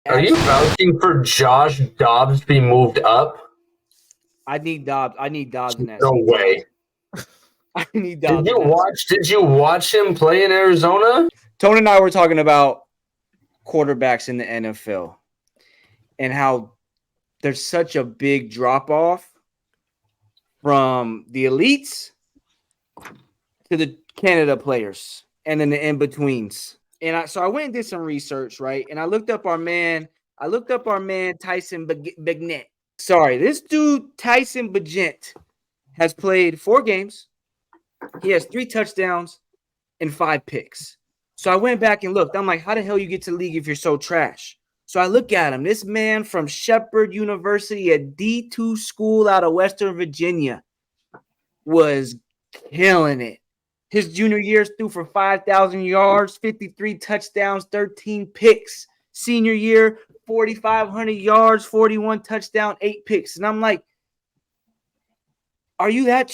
Are you vouching for Josh Dobbs to be moved up? I need Dobbs. I need Dobbs in that. No way. I need Dobbs. Did you watch him play in Arizona? Tony and I were talking about quarterbacks in the NFL and how there's such a big drop off from the elites to the Canada players and then the in betweens. And so I went and did some research, right? And I looked up our man. Tyson Bagent. Sorry, this dude Tyson Bagent has played 4 games. He has 3 touchdowns and 5 picks. So I went back and looked. I'm like, how the hell you get to the league if you're so trash? So I look at him. This man from Shepherd University, a D2 school out of Western Virginia, was killing it. His junior year threw for 5,000 yards, 53 touchdowns, 13 picks. Senior year, 4,500 yards, 41 touchdowns, 8 picks. And I'm like, are you that?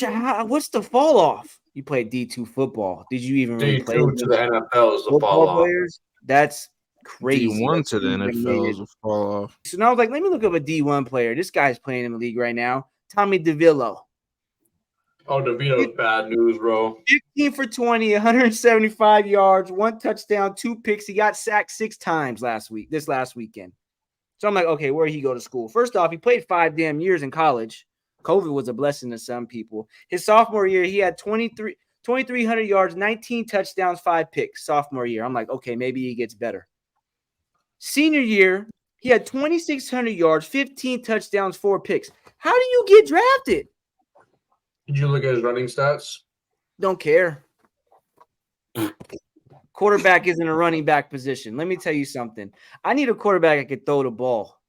What's the fall off? You played D2 football. Did you even really play D2 to the NFL is the fall off. Players? That's crazy. D1 to the NFL is a fall off. So now I was like, let me look up a D1 player. This guy's playing in the league right now. Tommy DeVillo. Oh, DeVito's bad news, bro. 15 for 20, 175 yards, 1 touchdown, 2 picks. He got sacked 6 times this last weekend. So I'm like, okay, where did he go to school? First off, he played 5 damn years in college. COVID was a blessing to some people. His sophomore year, he had 2,300 yards, 19 touchdowns, 5 picks. Sophomore year. I'm like, okay, maybe he gets better. Senior year, he had 2,600 yards, 15 touchdowns, 4 picks. How do you get drafted? Did you look at his running stats? Don't care. Quarterback isn't a running back position. Let me tell you something. I need a quarterback that can throw the ball.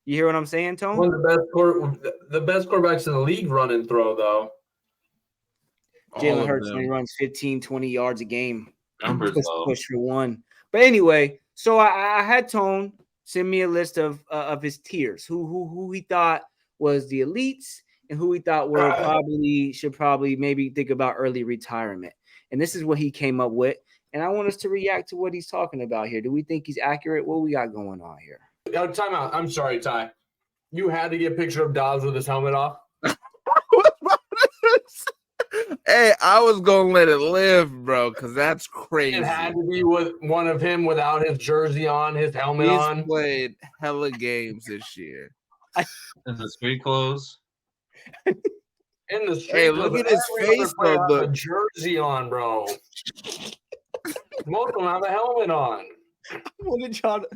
You hear what I'm saying, Tone? One of the best quarterbacks in the league run and throw, though. Jalen Hurts when he runs 15, 20 yards a game. Numbers low. Push for 1. But anyway, so I had Tone send me a list of his tiers, who he thought was the elites and who he thought should probably maybe think about early retirement. And this is what he came up with. And I want us to react to what he's talking about here. Do we think he's accurate? What we got going on here? Time out. I'm sorry, Ty. You had to get a picture of Dobbs with his helmet off? Hey, I was going to let it live, bro, because that's crazy. It had to be with one of him without his jersey on, his helmet on. He's played hella games this year. In the street clothes? In the street. Hey, look at his face, though. The jersey on, bro. Most of them have a helmet on. I wanted y'all to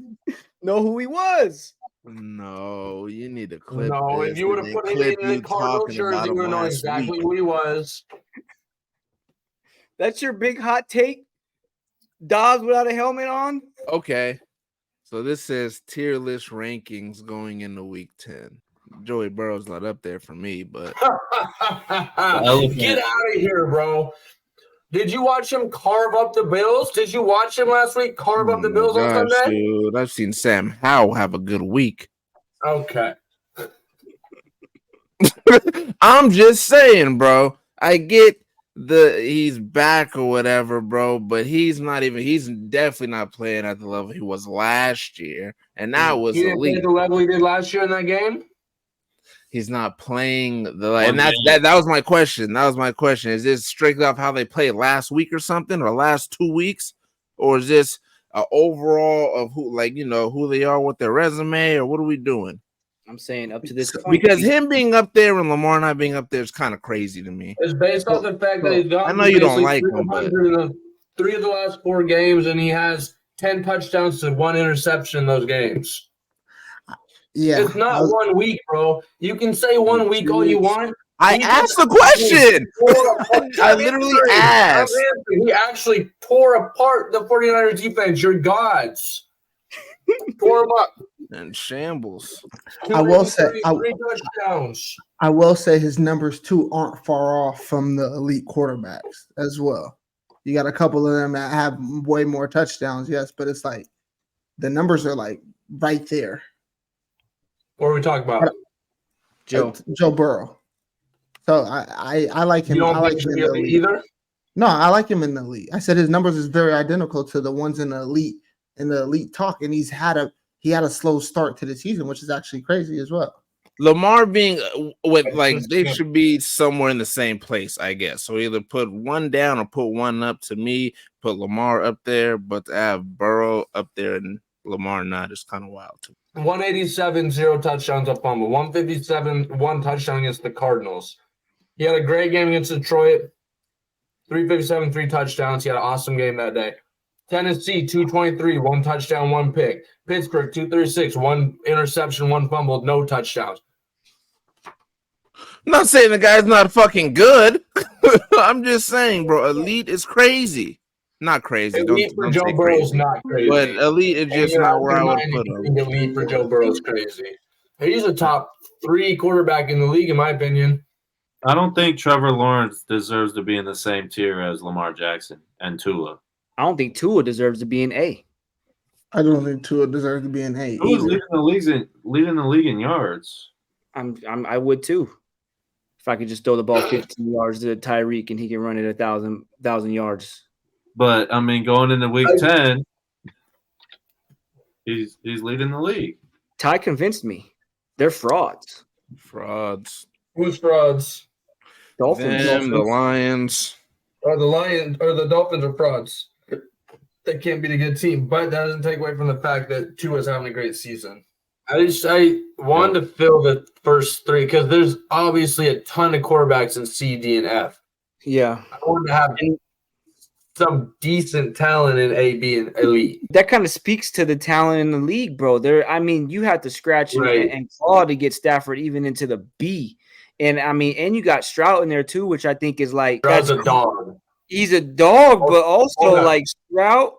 know who he was. No, you need to clip. No, if you would have put him in the Cardinal jersey, you would know exactly who he was. That's your big hot take? Dobbs without a helmet on? Okay. So this says tier list rankings going into week 10. Joey Burrow's not up there for me, but get out of here, bro. Did you watch him carve up the Bills? Did you watch him last week carve up the Bills on Sunday? Dude, I've seen Sam Howell have a good week. Okay. I'm just saying, bro. I get he's back or whatever, bro, but he's definitely not playing at the level he was last year. And that was elite. Play the level he did last year in that game? He's not playing and that was my question. That was my question. Is this strictly off how they played last week or something, or last 2 weeks, or is this overall of who they are with their resume, or what are we doing? I'm saying up to this point, because him being up there and Lamar not being up there is kind of crazy to me. It's based off the fact that he's got. I know you don't like him, but 3 of the last 4 games, and he has 10 touchdowns to 1 interception in those games. Yeah, it's not 1 week, bro. You can say 1 week all you want. I asked the question. I literally asked. He actually tore apart the 49ers defense. Your gods. Tore them up. And shambles. I will say, 3 touchdowns. I will say his numbers too aren't far off from the elite quarterbacks as well. You got a couple of them that have way more touchdowns, yes, but it's like the numbers are like right there. What are we talking about? Joe Burrow. So I like him. You don't I like think him in the elite either? No, I like him in the elite. I said his numbers is very identical to the ones in the elite talk, and he's had he had a slow start to the season, which is actually crazy as well. Lamar being with like That's they good. should be somewhere in the same place, I guess. So either put one down or put one up. To me, put Lamar up there, but to have Burrow up there and Lamar not is kind of wild too. 187, 0 touchdowns, a fumble. 157, 1 touchdown against the Cardinals. He had a great game against Detroit. 357, 3 touchdowns. He had an awesome game that day. Tennessee, 223, 1 touchdown, 1 pick. Pittsburgh, 236, 1 interception, 1 fumble, no touchdowns. I'm not saying the guy's not fucking good. I'm just saying, bro, elite is crazy. Not crazy. Elite for Don't Joe say Burrow is crazy. not crazy. But elite is And just you're not where I would out of put your him. mind if you think elite for Joe Burrow is crazy. He's a top 3 quarterback in the league, in my opinion. I don't think Trevor Lawrence deserves to be in the same tier as Lamar Jackson and Tua. I don't think Tua deserves to be an A. I don't think Tua deserves to be an A. Tua's either. leading the league in yards. I would too. If I could just throw the ball 15 yards to Tyreek and he can run it 1,000 yards. But I mean, going into week 10, he's leading the league. Ty convinced me. They're frauds. Frauds. Who's frauds? Dolphins. Them, the Lions. Or the Lions or the Dolphins are frauds. They can't beat a good team, but that doesn't take away from the fact that Tua's having a great season. I wanted to fill the first 3 because there's obviously a ton of quarterbacks in C, D, and F. Yeah. I wanted to have some decent talent in A, B, and elite. That kind of speaks to the talent in the league, bro. You had to scratch Right. and claw to get Stafford even into the B. And and you got Stroud in there too, which I think is like Stroud's a dog. He's a dog, but also Hold on. like Stroud.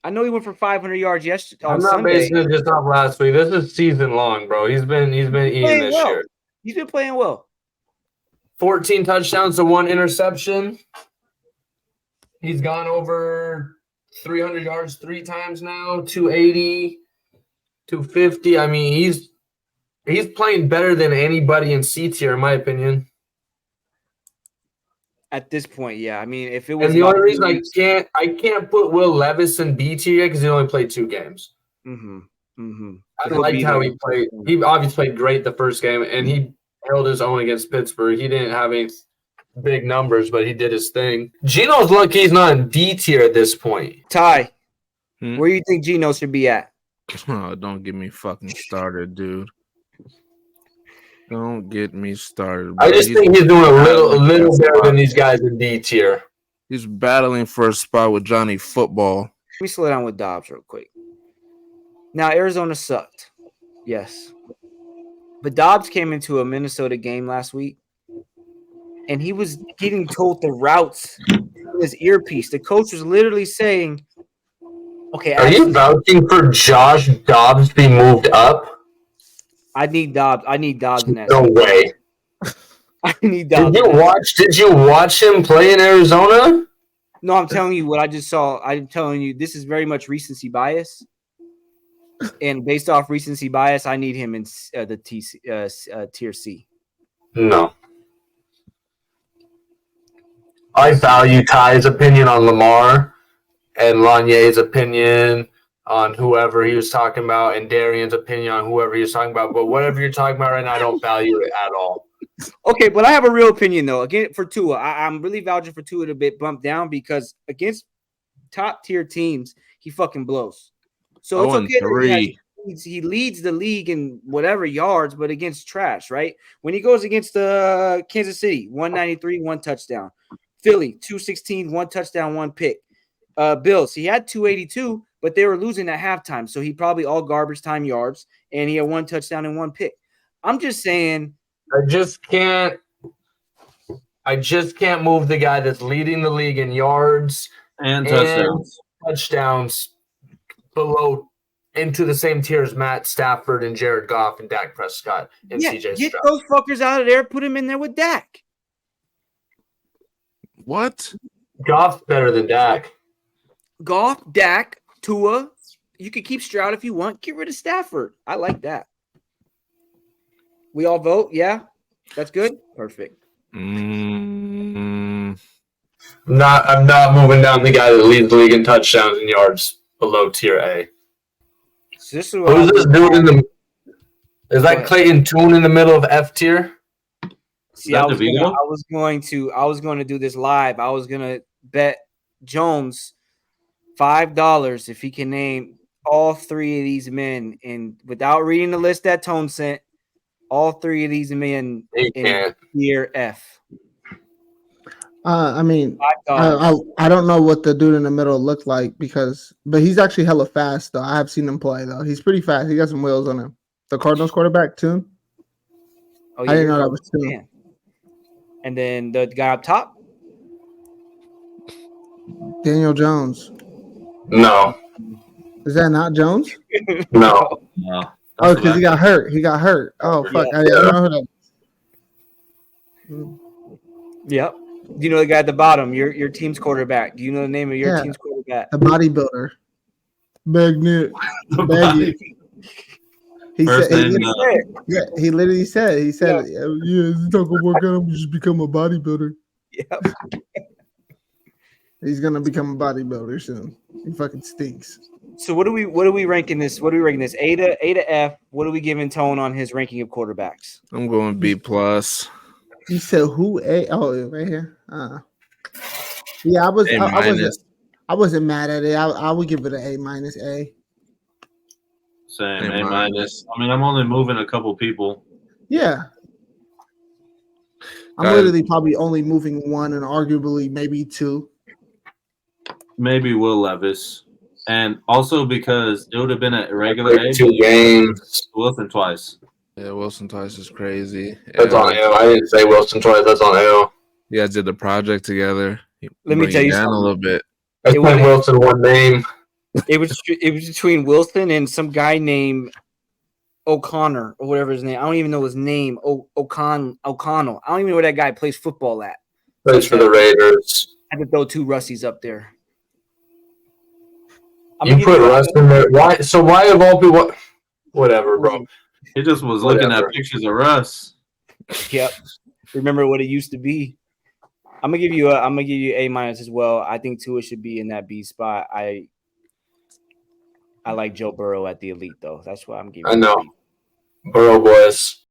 I know he went for 500 yards yesterday on I'm not Sunday. basing it just off last week. This is season long, bro. He's been eating Playing this well. year. He's been playing well. 14 touchdowns to 1 interception. He's gone over 300 yards 3 times now, 280, 250. I mean, he's playing better than anybody in C tier, in my opinion. At this point, yeah. I mean, if it was And the not- only reason I can't put Will Levis in B tier because he only played 2 games. I He'll liked be how there. he played. He obviously played great the first game, and he held his own against Pittsburgh. He didn't have any big numbers, but he did his thing. Geno's lucky he's not in D tier at this point. Ty, Hmm? where do you think Geno should be at? Oh, don't get me fucking started, dude. Don't get me started. I bro. just think he's doing a little better than these guys in D tier. He's battling for a spot with Johnny Football. Let me slow down with Dobbs real quick. Now, Arizona sucked. Yes. But Dobbs came into a Minnesota game last week, and he was getting told the routes in his earpiece. The coach was literally saying, okay, Are you vouching for Josh Dobbs to be moved up? I need Dobbs. I need Dobbs in that. No way. I need Dobbs. Did you watch him play in Arizona? No, I'm telling you what I just saw. I'm telling you this is very much recency bias. And based off recency bias, I need him in the tier C. No. I value Ty's opinion on Lamar and Lanier's opinion on whoever he was talking about and Darian's opinion on whoever he was talking about. But whatever you're talking about right now, I don't value it at all. Okay, but I have a real opinion though. Again, for Tua, I'm really vouching for Tua to bit bumped down because against top tier teams, he fucking blows. So it's okay that he leads the league in whatever yards, but against trash, right? When he goes against Kansas City, 193, 1 touchdown. Philly, 216, 1 touchdown, 1 pick. Bills, he had 282, but they were losing at halftime, so he probably all garbage time yards, and he had 1 touchdown and 1 pick. I'm just saying. I just can't move the guy that's leading the league in yards And touchdowns. below into the same tier as Matt Stafford and Jared Goff and Dak Prescott and CJ Get Stroud. those fuckers out of there. Put him in there with Dak. What? Goff's better than Dak. Goff, Dak, Tua. You could keep Stroud if you want. Get rid of Stafford. I like that. We all vote? Yeah? That's good? Perfect. Mm, I'm not moving down the guy that leads the league in touchdowns and yards below tier A. So this is what Who's this dude in the? Is Go that ahead. Clayton Tune in the middle of F tier? See, that I was DeVito? going to do this live. I was gonna bet Jones $5 if he can name all three of these men, and without reading the list that Tone sent, all three of these men He in can't. tier F. I mean, $5. I don't know what the dude in the middle looked like but he's actually hella fast though. I have seen him play though. He's pretty fast. He got some wheels on him. The Cardinals quarterback too. Oh, I didn't know you're that was Tune. man. And then the guy up top, Daniel Jones. No, Is that not Jones? no. No. Oh, because he got hurt. He got hurt. Oh fuck! I didn't know that. Yep. Do you know the guy at the bottom? Your team's quarterback. Do you know the name of your Yeah. team's quarterback? The bodybuilder. Magnet. Baggy. He First said, name, he literally said, yeah, it's not gonna work out. I'm just become a bodybuilder. Yep. He's gonna become a bodybuilder soon. He fucking stinks. So what are we ranking this? What are we ranking this? A to F. What are we giving Tone on his ranking of quarterbacks? I'm going B plus. He said, "Who A? Oh, right here. Yeah, I wasn't mad at it. I would give it an A minus. A. Same, A A minus. minus. I mean, I'm only moving a couple people. Yeah. I'm Guys- literally probably only moving one and arguably maybe two. Maybe Will Levis. And also because it would have been a regular A. 2 games. Wilson twice. Yeah, Wilson twice is crazy. That's Yeah, on him. I didn't say Wilson twice. That's on him. you guys did the project together. Let me Bring tell it you down something. a little bit. I It put was- Wilson one name. It was between Wilson and some guy named O'Connor or whatever his name. I don't even know his name. O'Connell. I don't even know where that guy plays football at. Plays for the Raiders. I had to throw 2 Russies up there. I'm You gonna put give Russ in there. Why? So why of all people? Whatever, bro. He just was looking Whatever. at pictures of Russ. Yep. Remember what it used to be. I'm gonna give you A minus as well. I think Tua should be in that B spot. I like Joe Burrow at the elite though. That's why I'm giving. I him know. a B. Burrow boys.